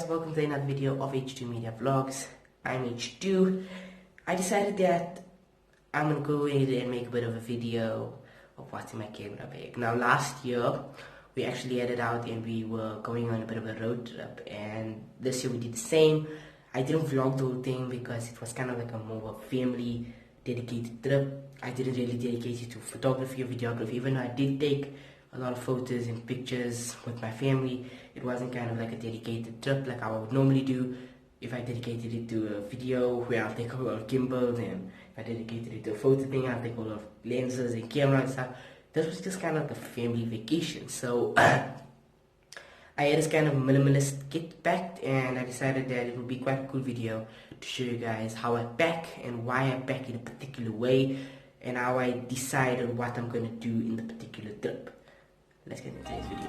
guys, welcome to another video of H2 Media Vlogs. I'm H2. I decided that I'm gonna go ahead and make a bit of a video of what's in my camera bag. Now last year we actually headed out and we were going on a bit of a road trip, and this year we did the same. I didn't vlog the whole thing because it was kind of like a more of a family dedicated trip. I didn't really dedicate it to photography or videography, even though I did take a lot of photos and pictures with my family. It wasn't kind of like a dedicated trip like I would normally do. If I dedicated it to a video where I'll take a lot of gimbals, and if I dedicated it to a photo thing, I'll take a lot of lenses and camera and stuff. This was just kind of like a family vacation. So I had this kind of minimalist kit packed, and I decided that it would be quite a cool video to show you guys how I pack and why I pack in a particular way, and how I decide on what I'm going to do in the particular trip. Let's get into today's video.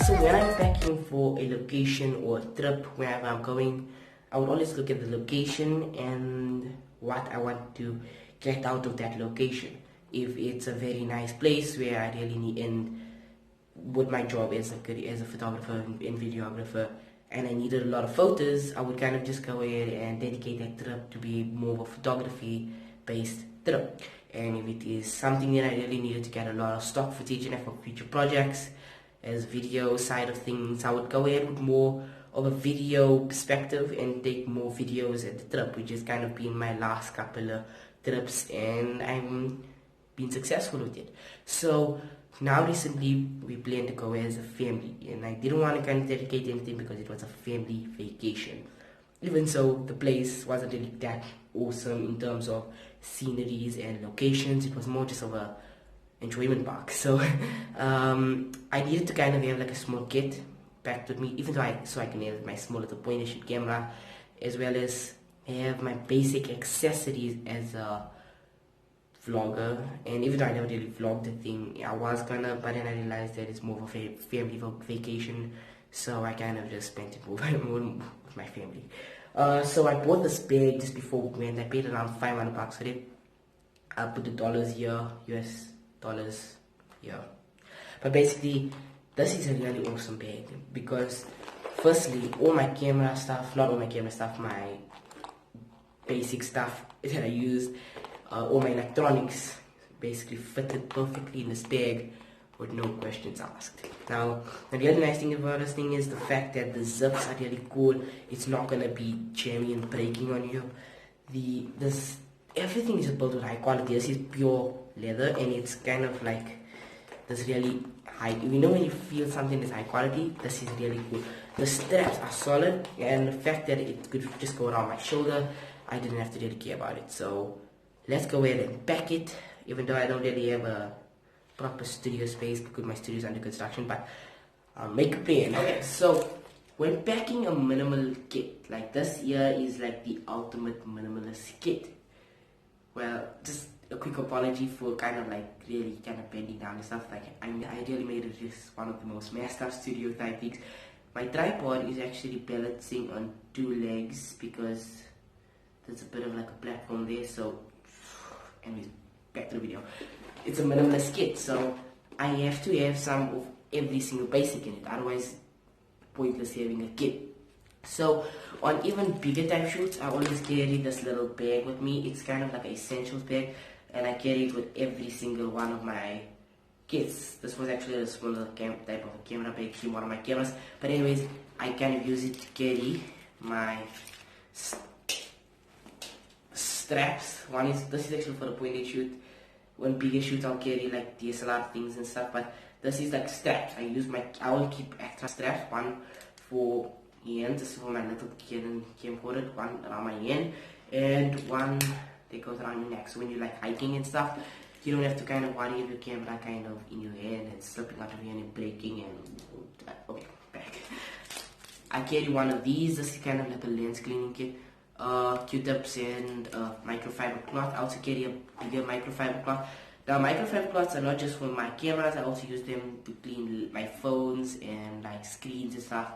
So when I'm packing for a location or a trip, wherever I'm going, I would always look at the location and what I want to get out of that location. If it's a very nice place where I really need, and with my job as a photographer and videographer, and I needed a lot of photos, I would kind of just go ahead and dedicate that trip to be more of a photography based trip. And if it is something that I really needed to get a lot of stock footage in for future projects, as video side of things, I would go ahead with more of a video perspective and take more videos at the trip, which has kind of been my last couple of trips, and I'm been successful with it. So now recently we planned to go as a family, and I didn't want to kind of dedicate anything because it was a family vacation. Even so, the place wasn't really that awesome in terms of sceneries and locations. It was more just of a enjoyment park. So I needed to kind of have like a small kit packed with me, even though I can have my small little point and shoot camera, as well as have my basic accessories as a vlogger. And even though I never really vlogged the thing, I was gonna, but then I realized that it's more of a family vacation, so I kind of just spent it more with my family. So I bought this bag just before we went. I paid around $500 for it. I put the dollars here, US dollars here. But basically, this is a really awesome bag because, firstly, all my camera stuff, not all my camera stuff, my basic stuff that I used, all my electronics basically fitted perfectly in this bag with no questions asked. Now, the really nice thing about this thing is the fact that the zips are really cool. It's not gonna be jammy and breaking on you. Everything is built with high quality. This is pure leather, and it's kind of like this really high. You know when you feel something is high quality, this is really cool. The straps are solid, and the fact that it could just go around my shoulder, I didn't have to really care about it. So let's go ahead and pack it, even though I don't really have a proper studio space because my studio is under construction, but I'll make a plan. Okay, so when packing a minimal kit, like this here is like the ultimate minimalist kit. Well, just a quick apology for kind of like really kind of bending down and stuff. Like I really made it just one of the most messed up studio type things. My tripod is actually balancing on two legs because there's a bit of like a platform there. So, anyways, back to the video. It's a minimalist kit, so I have to have some of every single basic in it. Otherwise, pointless having a kit. So on even bigger type shoots, I always carry this little bag with me. It's kind of like an essentials bag, and I carry it with every single one of my kits. This was actually a smaller type of a camera bag in one of my cameras, but anyways, I kind of use it to carry my straps. This is actually for the point and shoot. When bigger shoots, I'll carry like DSLR things and stuff, but this is like straps. I will keep extra straps, one for hand, this is for my little Canon camcorder, one around my hand, and one that goes around your neck. So when you're like hiking and stuff, you don't have to kind of worry if your camera kind of in your hand and slipping out of your hand and breaking. And okay, back. I carry one of these. This is kind of like a lens cleaning kit. Q-tips and microfiber cloth. I also carry a bigger microfiber cloth. Now microfiber cloths are not just for my cameras, I also use them to clean my phones and like screens and stuff.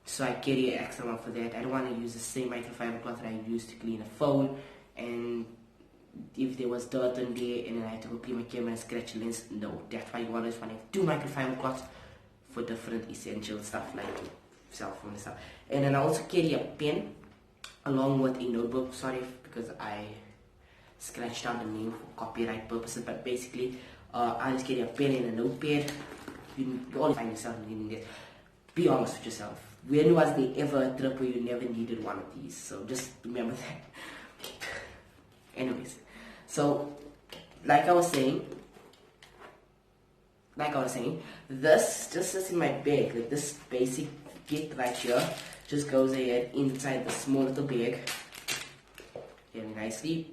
So I carry an extra one for that. I don't want to use the same microfiber cloth that I use to clean a phone, and if there was dirt on there and then I had to go clean my camera and scratch the lens. No, that's why you always want to have 2 microfiber cloths for different essential stuff like cell phone and stuff. And then I also carry a pen along with a notebook. Sorry because I scratched out the name for copyright purposes, but basically I just carry a pen and a notepad. You always find yourself needing this. Be honest with yourself. When was there ever a trip where you never needed one of these? So just remember that. Anyways, so like I was saying, this just sits in my bag. Like this basic kit right here just goes ahead inside the small little bag very nicely,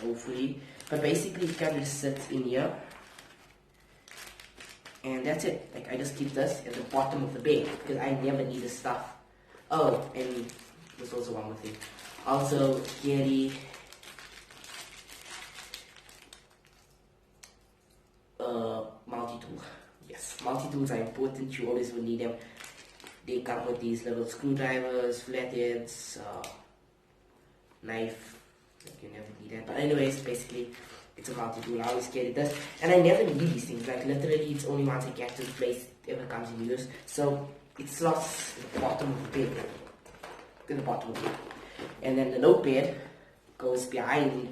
hopefully. But basically it kind of just sits in here, and that's it. Like I just keep this at the bottom of the bag because I never need this stuff. Oh, and there's also one more thing. Also carry multi-tool. Yes, multi-tools are important. You always will need them. They come with these little screwdrivers, flatheads, knife. Like you never need that. But anyways, basically, it's a multi-tool. I always carry this, and I never need these things. Like literally, it's only once I get to the place it ever comes in use. So it slots at the bottom of the bag. In the bottom of the bag, and then the notepad goes behind.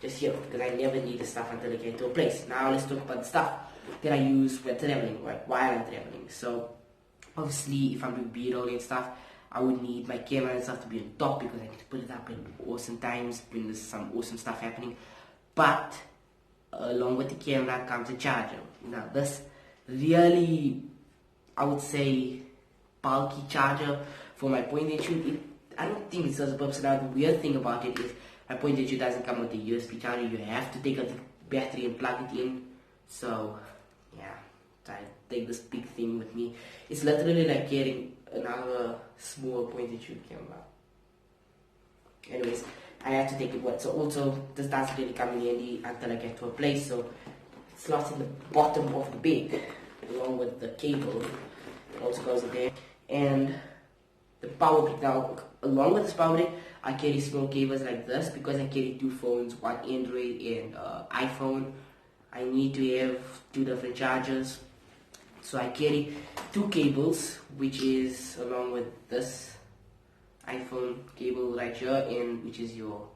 Just here, because I never need the stuff until I get to a place. Now let's talk about the stuff that I use when traveling, right, while I'm traveling. So obviously if I'm doing B-roll and stuff, I would need my camera and stuff to be on top because I need to put it up in awesome times when there's some awesome stuff happening. But along with the camera comes a charger. Now this really, I would say, bulky charger for my point and shoot. I don't think it serves a purpose. Now the weird thing about it is my point and shoot doesn't come with a USB charger. You have to take out the battery and plug it in. So yeah, I take this big thing with me. It's literally like carrying another small point and shoot camera. Anyways, I had to take it with. So also this doesn't really come in handy until I get to a place. So it slots in the bottom of the bag along with the cable. It also goes in there. And the power brick. Now along with this power brick, I carry small cables like this because I carry 2 phones, one Android and iPhone. I need to have 2 different chargers, so I carry 2 cables, which is along with this iPhone cable right here, and which is your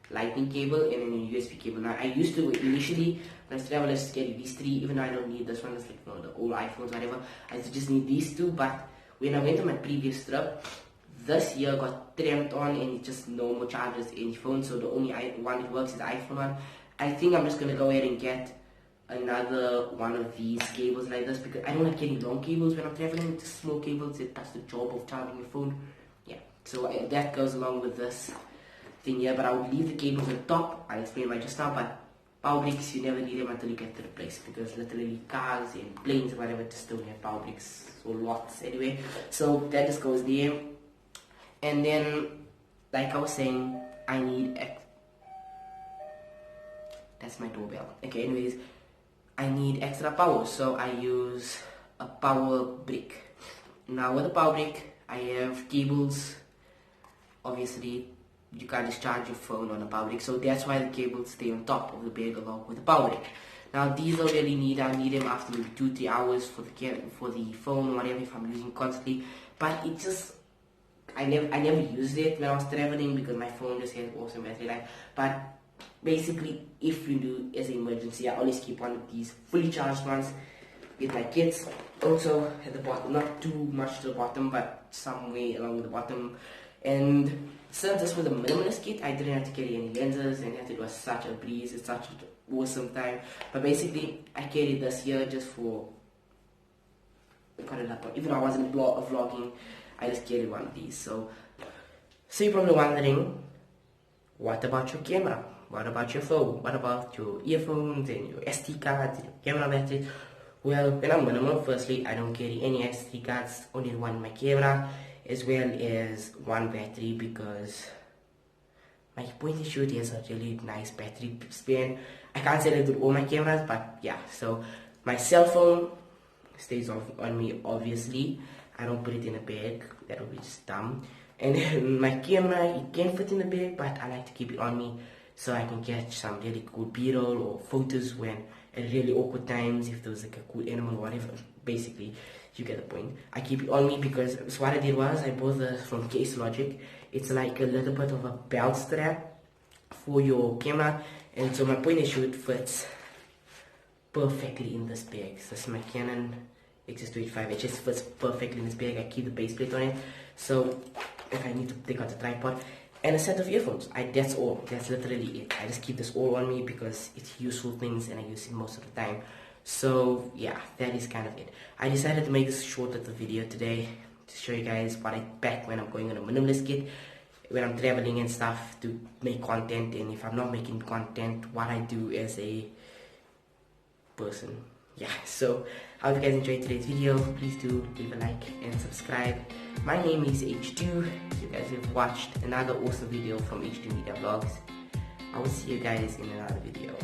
lightning cable, and then your USB cable. Now I used to initially when I travel, I just carry these 3, even though I don't need this one. It's like the old iPhones, whatever. I just need these 2. But when I went on my previous trip, this year got trimmed on and it's just no more chargers in phone, so the only one that works is the iPhone one. I think I'm just gonna go ahead and get another one of these cables like this because I don't like getting long cables when I'm traveling. Just small cables, it does the job of charging your phone. Yeah, so that goes along with this thing here, but I would leave the cables on top. I'll explain why just now, but power bricks, you never need them until you get to the place because literally cars and planes or whatever just don't have power bricks or lots anyway. So that just goes there. And then, like I was saying, I need that's my doorbell. Okay, anyways, I need extra power, so I use a power brick. Now with the power brick, I have cables. Obviously, you can't just charge your phone on a power brick, so that's why the cables stay on top of the bag along with the power brick. Now these I really need. I need them after maybe 2-3 hours for the phone or whatever if I'm using constantly. But it just I never used it when I was traveling because my phone just had awesome battery life. But basically, if you do as an emergency, I always keep one of these fully charged ones with my kids. Also at the bottom, not too much to the bottom, but somewhere along the bottom. And since this was a minimalist kit, I didn't have to carry any lenses, and it was such a breeze. It's such an awesome time. But basically, I carried this here just for even though I wasn't vlogging. I just carried one of these. So you're probably wondering, what about your camera? What about your phone? What about your earphones and your SD cards and your camera batteries? Well, when I'm minimal, firstly, I don't carry any SD cards, only one in my camera, as well as one battery because my point and shoot has a really nice battery span. I can't say that with all my cameras, but yeah. So my cell phone stays on me, obviously. I don't put it in a bag, that would be just dumb. And then my camera, it can fit in the bag, but I like to keep it on me so I can catch some really cool b-roll or photos when at really awkward times, if there was like a cool animal or whatever. Basically, you get the point. I keep it on me because, so what I did was I bought this from Case Logic. It's like a little bit of a belt strap for your camera, and so my point and shoot fits perfectly in this bag. So this is my Canon Ixus 285. It just fits perfectly in this bag. I keep the base plate on it, so if I need to take out the tripod, and a set of earphones. That's all. That's literally it. I just keep this all on me because it's useful things and I use it most of the time. So yeah, that is kind of it. I decided to make this short little video today to show you guys what I pack when I'm going on a minimalist kit, when I'm traveling and stuff, to make content, and if I'm not making content, what I do as a person. Yeah, so I hope you guys enjoyed today's video. Please do leave a like and subscribe. My name is H2. You guys have watched another awesome video from H2 Media Vlogs. I will see you guys in another video.